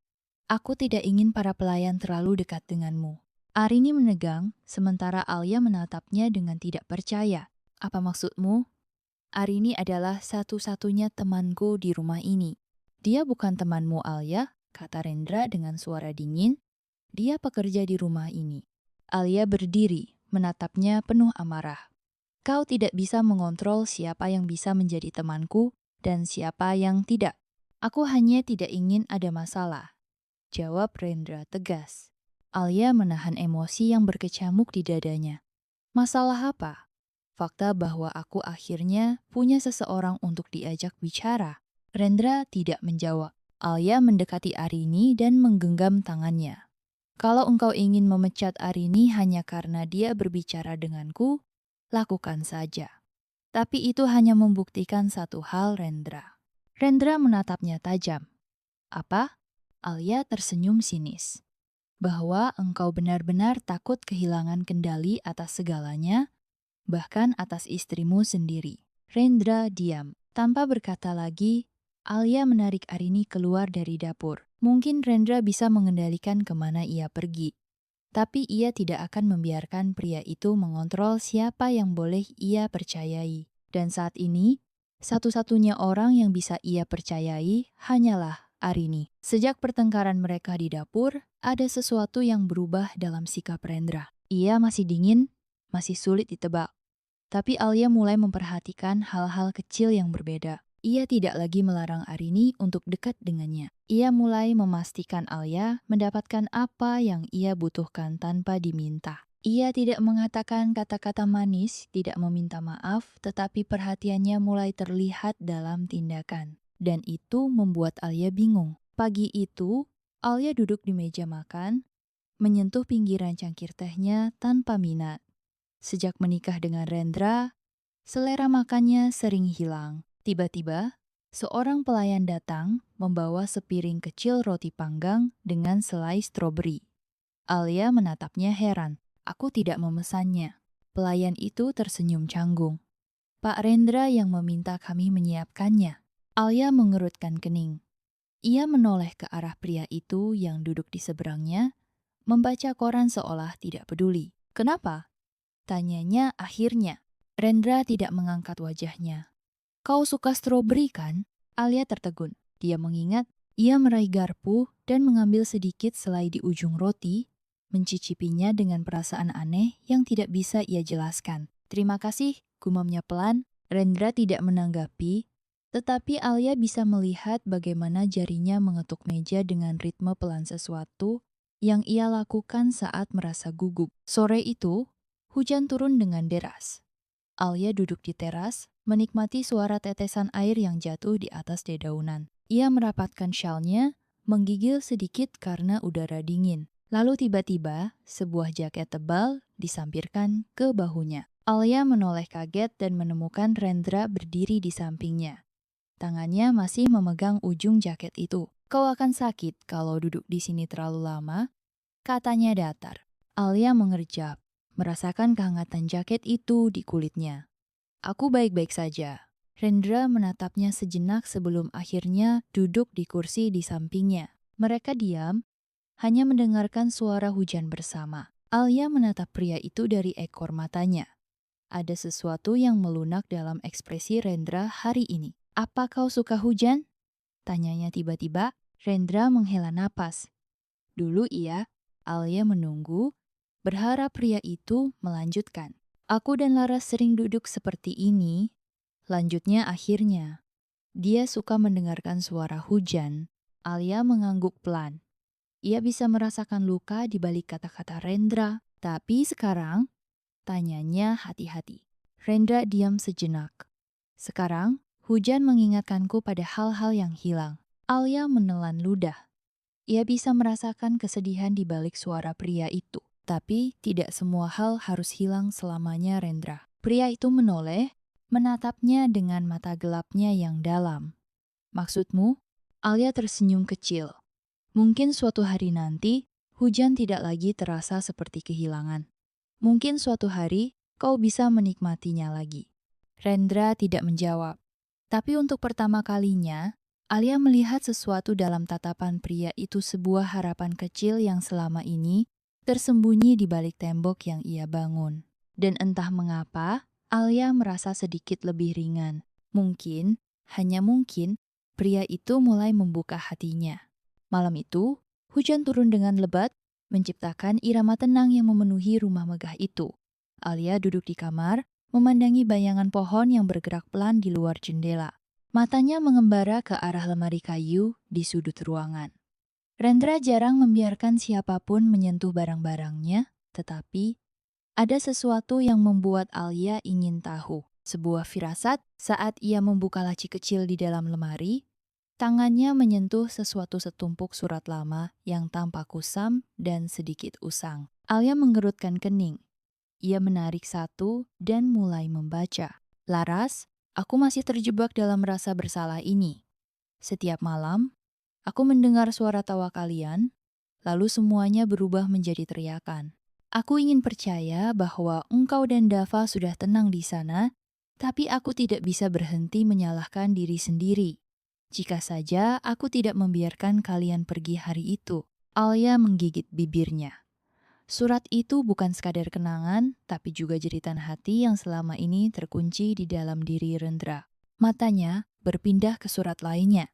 aku tidak ingin para pelayan terlalu dekat denganmu. Arini menegang, sementara Alia menatapnya dengan tidak percaya. Apa maksudmu? Arini adalah satu-satunya temanku di rumah ini. Dia bukan temanmu Alia, kata Rendra dengan suara dingin. Dia pekerja di rumah ini. Alia berdiri, menatapnya penuh amarah. Kau tidak bisa mengontrol siapa yang bisa menjadi temanku dan siapa yang tidak. Aku hanya tidak ingin ada masalah, jawab Rendra tegas. Alia menahan emosi yang berkecamuk di dadanya. Masalah apa? Fakta bahwa aku akhirnya punya seseorang untuk diajak bicara. Rendra tidak menjawab. Alia mendekati Arini dan menggenggam tangannya. Kalau engkau ingin memecat Arini hanya karena dia berbicara denganku, lakukan saja. Tapi itu hanya membuktikan satu hal, Rendra. Rendra menatapnya tajam. Apa? Alia tersenyum sinis. Bahwa engkau benar-benar takut kehilangan kendali atas segalanya, bahkan atas istrimu sendiri. Rendra diam. Tanpa berkata lagi, Alia menarik Arini keluar dari dapur. Mungkin Rendra bisa mengendalikan kemana ia pergi. Tapi ia tidak akan membiarkan pria itu mengontrol siapa yang boleh ia percayai. Dan saat ini, satu-satunya orang yang bisa ia percayai hanyalah Arini. Sejak pertengkaran mereka di dapur, ada sesuatu yang berubah dalam sikap Rendra. Ia masih dingin, masih sulit ditebak. Tapi Alia mulai memperhatikan hal-hal kecil yang berbeda. Ia tidak lagi melarang Arini untuk dekat dengannya. Ia mulai memastikan Alia mendapatkan apa yang ia butuhkan tanpa diminta. Ia tidak mengatakan kata-kata manis, tidak meminta maaf, tetapi perhatiannya mulai terlihat dalam tindakan. Dan itu membuat Alia bingung. Pagi itu, Alia duduk di meja makan, menyentuh pinggiran cangkir tehnya tanpa minat. Sejak menikah dengan Rendra, selera makannya sering hilang. Tiba-tiba, seorang pelayan datang membawa sepiring kecil roti panggang dengan selai stroberi. Alia menatapnya heran. Aku tidak memesannya. Pelayan itu tersenyum canggung. Pak Rendra yang meminta kami menyiapkannya. Alia mengerutkan kening. Ia menoleh ke arah pria itu yang duduk di seberangnya, membaca koran seolah tidak peduli. Kenapa? Tanyanya akhirnya. Rendra tidak mengangkat wajahnya. Kau suka stroberi kan? Alia tertegun. Dia mengingat ia meraih garpu dan mengambil sedikit selai di ujung roti, mencicipinya dengan perasaan aneh yang tidak bisa ia jelaskan. Terima kasih, gumamnya pelan. Rendra tidak menanggapi, tetapi Alia bisa melihat bagaimana jarinya mengetuk meja dengan ritme pelan sesuatu yang ia lakukan saat merasa gugup. Sore itu, hujan turun dengan deras. Alia duduk di teras, menikmati suara tetesan air yang jatuh di atas dedaunan. Ia merapatkan syalnya, menggigil sedikit karena udara dingin. Lalu tiba-tiba, sebuah jaket tebal disampirkan ke bahunya. Alia menoleh kaget dan menemukan Rendra berdiri di sampingnya. Tangannya masih memegang ujung jaket itu. Kau akan sakit kalau duduk di sini terlalu lama, katanya datar. Alia mengerjap, merasakan kehangatan jaket itu di kulitnya. Aku baik-baik saja. Rendra menatapnya sejenak sebelum akhirnya duduk di kursi di sampingnya. Mereka diam, hanya mendengarkan suara hujan bersama. Alia menatap pria itu dari ekor matanya. Ada sesuatu yang melunak dalam ekspresi Rendra hari ini. Apa kau suka hujan? Tanyanya tiba-tiba. Rendra menghela napas. Dulu iya. Alia menunggu, berharap pria itu melanjutkan. Aku dan Laras sering duduk seperti ini. Lanjutnya akhirnya. Dia suka mendengarkan suara hujan. Alia mengangguk pelan. Ia bisa merasakan luka di balik kata-kata Rendra. Tapi sekarang, tanyanya hati-hati. Rendra diam sejenak. Sekarang, hujan mengingatkanku pada hal-hal yang hilang. Alia menelan ludah. Ia bisa merasakan kesedihan di balik suara pria itu. Tapi tidak semua hal harus hilang selamanya, Rendra. Pria itu menoleh, menatapnya dengan mata gelapnya yang dalam. Maksudmu? Alia tersenyum kecil. Mungkin suatu hari nanti, hujan tidak lagi terasa seperti kehilangan. Mungkin suatu hari, kau bisa menikmatinya lagi. Rendra tidak menjawab. Tapi untuk pertama kalinya, Alia melihat sesuatu dalam tatapan pria itu, sebuah harapan kecil yang selama ini tersembunyi di balik tembok yang ia bangun. Dan entah mengapa, Alia merasa sedikit lebih ringan. Mungkin, hanya mungkin, pria itu mulai membuka hatinya. Malam itu, hujan turun dengan lebat, menciptakan irama tenang yang memenuhi rumah megah itu. Alia duduk di kamar, memandangi bayangan pohon yang bergerak pelan di luar jendela. Matanya mengembara ke arah lemari kayu di sudut ruangan. Rendra jarang membiarkan siapapun menyentuh barang-barangnya, tetapi ada sesuatu yang membuat Alia ingin tahu. Sebuah firasat saat ia membuka laci kecil di dalam lemari, tangannya menyentuh sesuatu setumpuk surat lama yang tampak kusam dan sedikit usang. Alia mengerutkan kening. Ia menarik satu dan mulai membaca. Laras, aku masih terjebak dalam rasa bersalah ini. Setiap malam, aku mendengar suara tawa kalian, lalu semuanya berubah menjadi teriakan. Aku ingin percaya bahwa engkau dan Dava sudah tenang di sana, tapi aku tidak bisa berhenti menyalahkan diri sendiri. Jika saja aku tidak membiarkan kalian pergi hari itu. Alia menggigit bibirnya. Surat itu bukan sekadar kenangan, tapi juga jeritan hati yang selama ini terkunci di dalam diri Rendra. Matanya berpindah ke surat lainnya.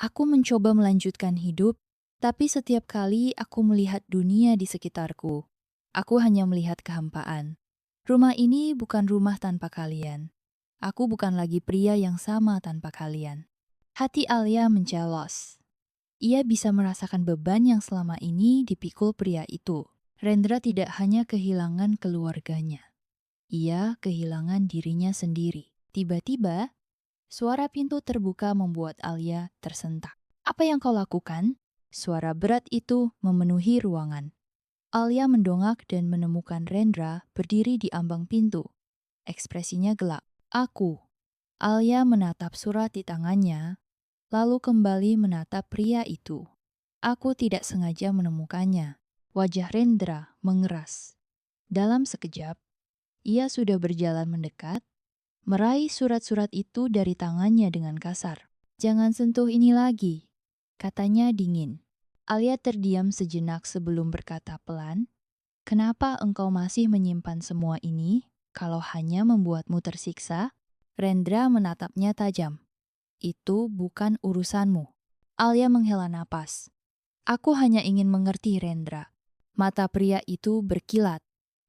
Aku mencoba melanjutkan hidup, tapi setiap kali aku melihat dunia di sekitarku, aku hanya melihat kehampaan. Rumah ini bukan rumah tanpa kalian. Aku bukan lagi pria yang sama tanpa kalian. Hati Alia mencelos. Ia bisa merasakan beban yang selama ini dipikul pria itu. Rendra tidak hanya kehilangan keluarganya, ia kehilangan dirinya sendiri. Tiba-tiba, suara pintu terbuka membuat Alia tersentak. "Apa yang kau lakukan?" Suara berat itu memenuhi ruangan. Alia mendongak dan menemukan Rendra berdiri di ambang pintu. Ekspresinya gelap. "Aku." Alia menatap surat di tangannya, lalu kembali menatap pria itu. "Aku tidak sengaja menemukannya." Wajah Rendra mengeras. Dalam sekejap, ia sudah berjalan mendekat, meraih surat-surat itu dari tangannya dengan kasar. "Jangan sentuh ini lagi," katanya dingin. Alia terdiam sejenak sebelum berkata pelan, "Kenapa engkau masih menyimpan semua ini kalau hanya membuatmu tersiksa?" Rendra menatapnya tajam. "Itu bukan urusanmu." Alia menghela napas. "Aku hanya ingin mengerti, Rendra." Mata pria itu berkilat.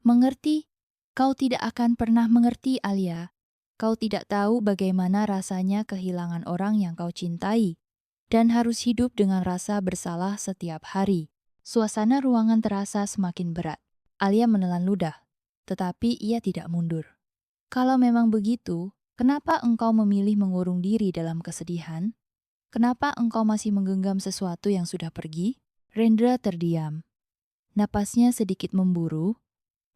"Mengerti? Kau tidak akan pernah mengerti, Alia. Kau tidak tahu bagaimana rasanya kehilangan orang yang kau cintai dan harus hidup dengan rasa bersalah setiap hari." Suasana ruangan terasa semakin berat. Alia menelan ludah, tetapi ia tidak mundur. "Kalau memang begitu, kenapa engkau memilih mengurung diri dalam kesedihan? Kenapa engkau masih menggenggam sesuatu yang sudah pergi?" Rendra terdiam. Napasnya sedikit memburu,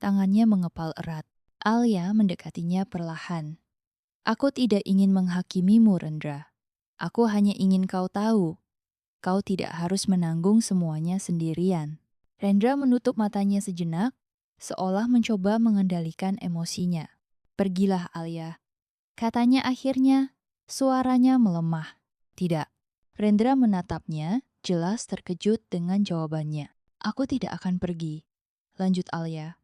tangannya mengepal erat. Alia mendekatinya perlahan. "Aku tidak ingin menghakimimu, Rendra. Aku hanya ingin kau tahu, kau tidak harus menanggung semuanya sendirian." Rendra menutup matanya sejenak, seolah mencoba mengendalikan emosinya. "Pergilah, Alia," katanya akhirnya, suaranya melemah. "Tidak." Rendra menatapnya, jelas terkejut dengan jawabannya. "Aku tidak akan pergi," lanjut Alia.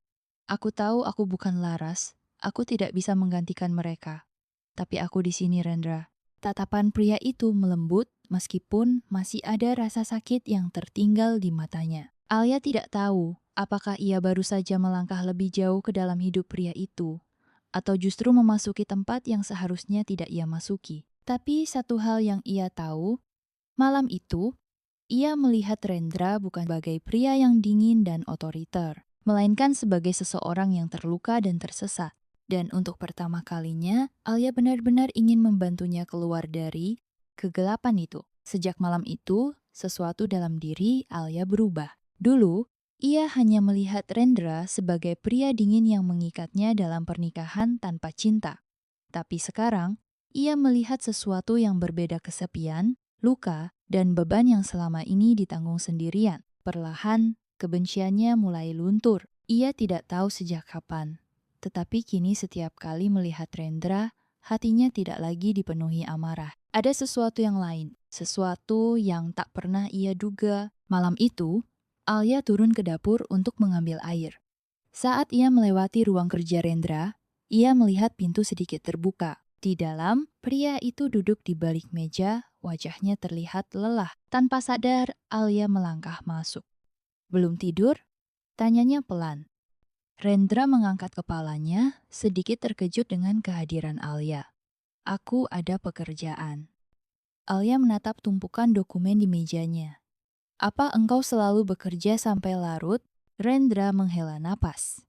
"Aku tahu aku bukan Laras, aku tidak bisa menggantikan mereka. Tapi aku di sini, Rendra." Tatapan pria itu melembut meskipun masih ada rasa sakit yang tertinggal di matanya. Alia tidak tahu apakah ia baru saja melangkah lebih jauh ke dalam hidup pria itu, atau justru memasuki tempat yang seharusnya tidak ia masuki. Tapi satu hal yang ia tahu, malam itu ia melihat Rendra bukan sebagai pria yang dingin dan otoriter, melainkan sebagai seseorang yang terluka dan tersesat. Dan untuk pertama kalinya, Alia benar-benar ingin membantunya keluar dari kegelapan itu. Sejak malam itu, sesuatu dalam diri Alia berubah. Dulu, ia hanya melihat Rendra sebagai pria dingin yang mengikatnya dalam pernikahan tanpa cinta. Tapi sekarang, ia melihat sesuatu yang berbeda: kesepian, luka, dan beban yang selama ini ditanggung sendirian. Perlahan, kebenciannya mulai luntur. Ia tidak tahu sejak kapan. Tetapi kini setiap kali melihat Rendra, hatinya tidak lagi dipenuhi amarah. Ada sesuatu yang lain, sesuatu yang tak pernah ia duga. Malam itu, Alia turun ke dapur untuk mengambil air. Saat ia melewati ruang kerja Rendra, ia melihat pintu sedikit terbuka. Di dalam, pria itu duduk di balik meja, wajahnya terlihat lelah. Tanpa sadar, Alia melangkah masuk. "Belum tidur?" tanyanya pelan. Rendra mengangkat kepalanya, sedikit terkejut dengan kehadiran Alia. "Aku ada pekerjaan." Alia menatap tumpukan dokumen di mejanya. "Apa engkau selalu bekerja sampai larut?" Rendra menghela napas.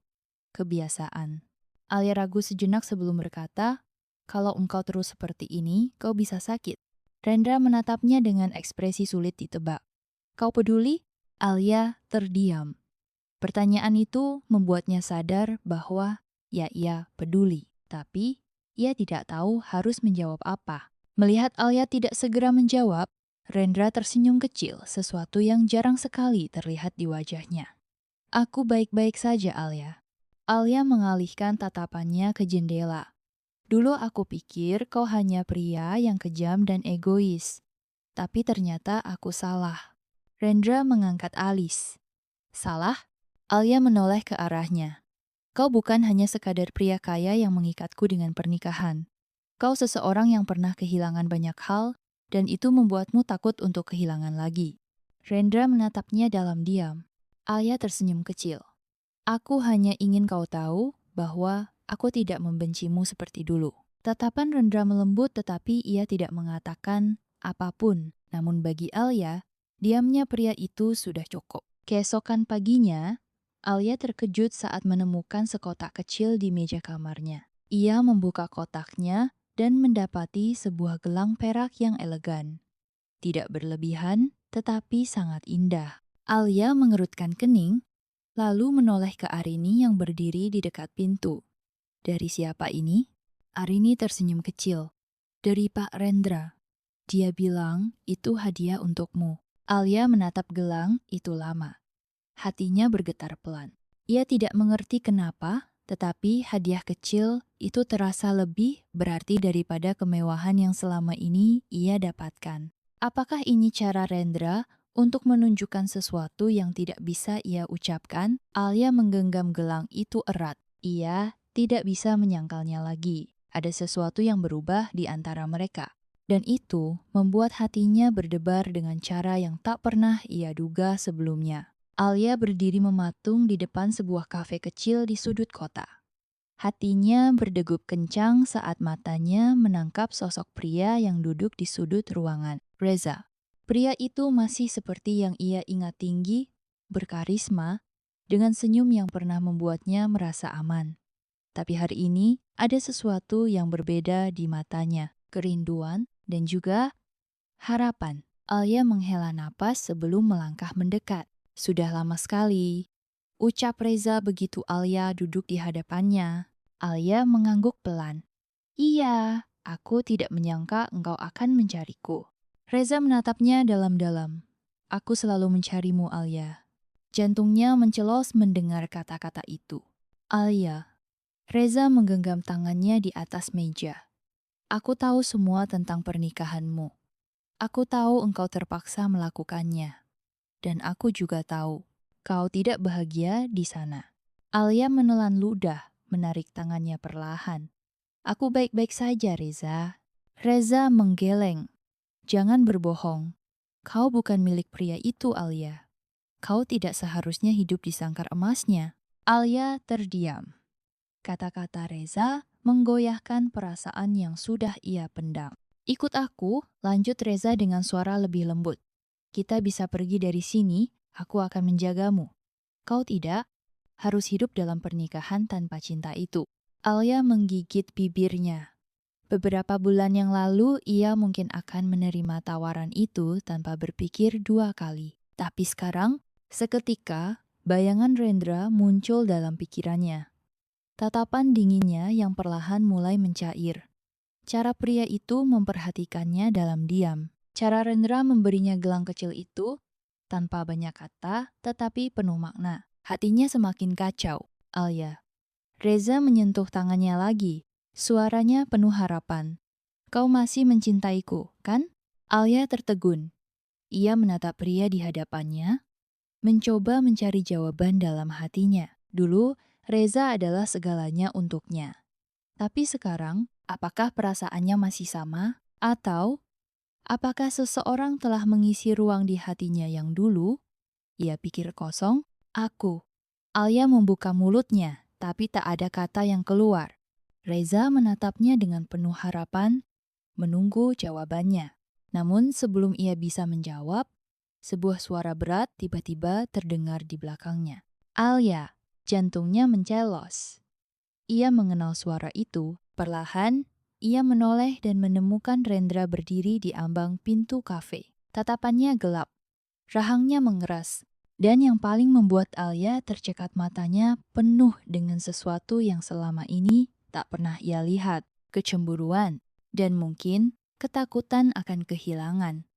"Kebiasaan." Alia ragu sejenak sebelum berkata, "Kalau engkau terus seperti ini, kau bisa sakit." Rendra menatapnya dengan ekspresi sulit ditebak. "Kau peduli?" Alia terdiam. Pertanyaan itu membuatnya sadar bahwa ya ia peduli. Tapi Ia tidak tahu harus menjawab apa. Melihat Alia tidak segera menjawab, Rendra tersenyum kecil, sesuatu yang jarang sekali terlihat di wajahnya. Aku baik-baik saja, Alia. Alia mengalihkan tatapannya ke jendela. Dulu aku pikir kau hanya pria yang kejam dan egois. Tapi ternyata aku salah. Rendra mengangkat alis. Salah? Alia menoleh ke arahnya. Kau bukan hanya sekadar pria kaya yang mengikatku dengan pernikahan. Kau seseorang yang pernah kehilangan banyak hal, dan itu membuatmu takut untuk kehilangan lagi. Rendra menatapnya dalam diam. Alia tersenyum kecil. Aku hanya ingin kau tahu bahwa aku tidak membencimu seperti dulu. Tatapan Rendra melembut tetapi ia tidak mengatakan apapun. Namun bagi Alia, diamnya pria itu sudah cukup. Keesokan paginya, Alia terkejut saat menemukan sekotak kecil di meja kamarnya. Ia membuka kotaknya dan mendapati sebuah gelang perak yang elegan. Tidak berlebihan, tetapi sangat indah. Alia mengerutkan kening, lalu menoleh ke Arini yang berdiri di dekat pintu. Dari siapa ini? Arini tersenyum kecil. Dari Pak Rendra. Dia bilang itu hadiah untukmu. Alia menatap gelang itu lama. Hatinya bergetar pelan. Ia tidak mengerti kenapa, tetapi hadiah kecil itu terasa lebih berarti daripada kemewahan yang selama ini ia dapatkan. Apakah ini cara Rendra untuk menunjukkan sesuatu yang tidak bisa ia ucapkan? Alia menggenggam gelang itu erat. Ia tidak bisa menyangkalnya lagi. Ada sesuatu yang berubah di antara mereka. Dan itu membuat hatinya berdebar dengan cara yang tak pernah ia duga sebelumnya. Alia berdiri mematung di depan sebuah kafe kecil di sudut kota. Hatinya berdegup kencang saat matanya menangkap sosok pria yang duduk di sudut ruangan. Reza. Pria itu masih seperti yang ia ingat, tinggi, berkarisma, dengan senyum yang pernah membuatnya merasa aman. Tapi hari ini ada sesuatu yang berbeda di matanya. Kerinduan dan juga harapan. Alia menghela napas sebelum melangkah mendekat. Sudah lama sekali, ucap Reza begitu Alia duduk di hadapannya. Alia mengangguk pelan. Iya, aku tidak menyangka engkau akan mencariku. Reza menatapnya dalam-dalam. Aku selalu mencarimu, Alia. Jantungnya mencelos mendengar kata-kata itu. Alia. Reza menggenggam tangannya di atas meja. Aku tahu semua tentang pernikahanmu. Aku tahu engkau terpaksa melakukannya. Dan aku juga tahu, kau tidak bahagia di sana. Alia menelan ludah, menarik tangannya perlahan. Aku baik-baik saja, Reza. Reza menggeleng. Jangan berbohong. Kau bukan milik pria itu, Alia. Kau tidak seharusnya hidup di sangkar emasnya. Alia terdiam. Kata-kata Reza menggoyahkan perasaan yang sudah ia pendam. Ikut aku, lanjut Reza dengan suara lebih lembut. Kita bisa pergi dari sini, aku akan menjagamu. Kau tidak harus hidup dalam pernikahan tanpa cinta itu. Alia menggigit bibirnya. Beberapa bulan yang lalu, ia mungkin akan menerima tawaran itu tanpa berpikir dua kali. Tapi sekarang, seketika, bayangan Rendra muncul dalam pikirannya. Tatapan dinginnya yang perlahan mulai mencair. Cara pria itu memperhatikannya dalam diam. Cara Rendra memberinya gelang kecil itu tanpa banyak kata, tetapi penuh makna. Hatinya semakin kacau. Alia. Reza menyentuh tangannya lagi. Suaranya penuh harapan. Kau masih mencintaiku, kan? Alia tertegun. Ia menatap pria di hadapannya, mencoba mencari jawaban dalam hatinya. Dulu, Reza adalah segalanya untuknya. Tapi sekarang, apakah perasaannya masih sama? Atau apakah seseorang telah mengisi ruang di hatinya yang dulu? Ia pikir kosong. Aku. Alia membuka mulutnya, tapi tak ada kata yang keluar. Reza menatapnya dengan penuh harapan, menunggu jawabannya. Namun sebelum ia bisa menjawab, sebuah suara berat tiba-tiba terdengar di belakangnya. Alia, jantungnya mencelos. Ia mengenal suara itu. Perlahan, ia menoleh dan menemukan Rendra berdiri di ambang pintu kafe. Tatapannya gelap, rahangnya mengeras, dan yang paling membuat Alia tercekat matanya penuh dengan sesuatu yang selama ini tak pernah ia lihat. kecemburuan, dan mungkin ketakutan akan kehilangan.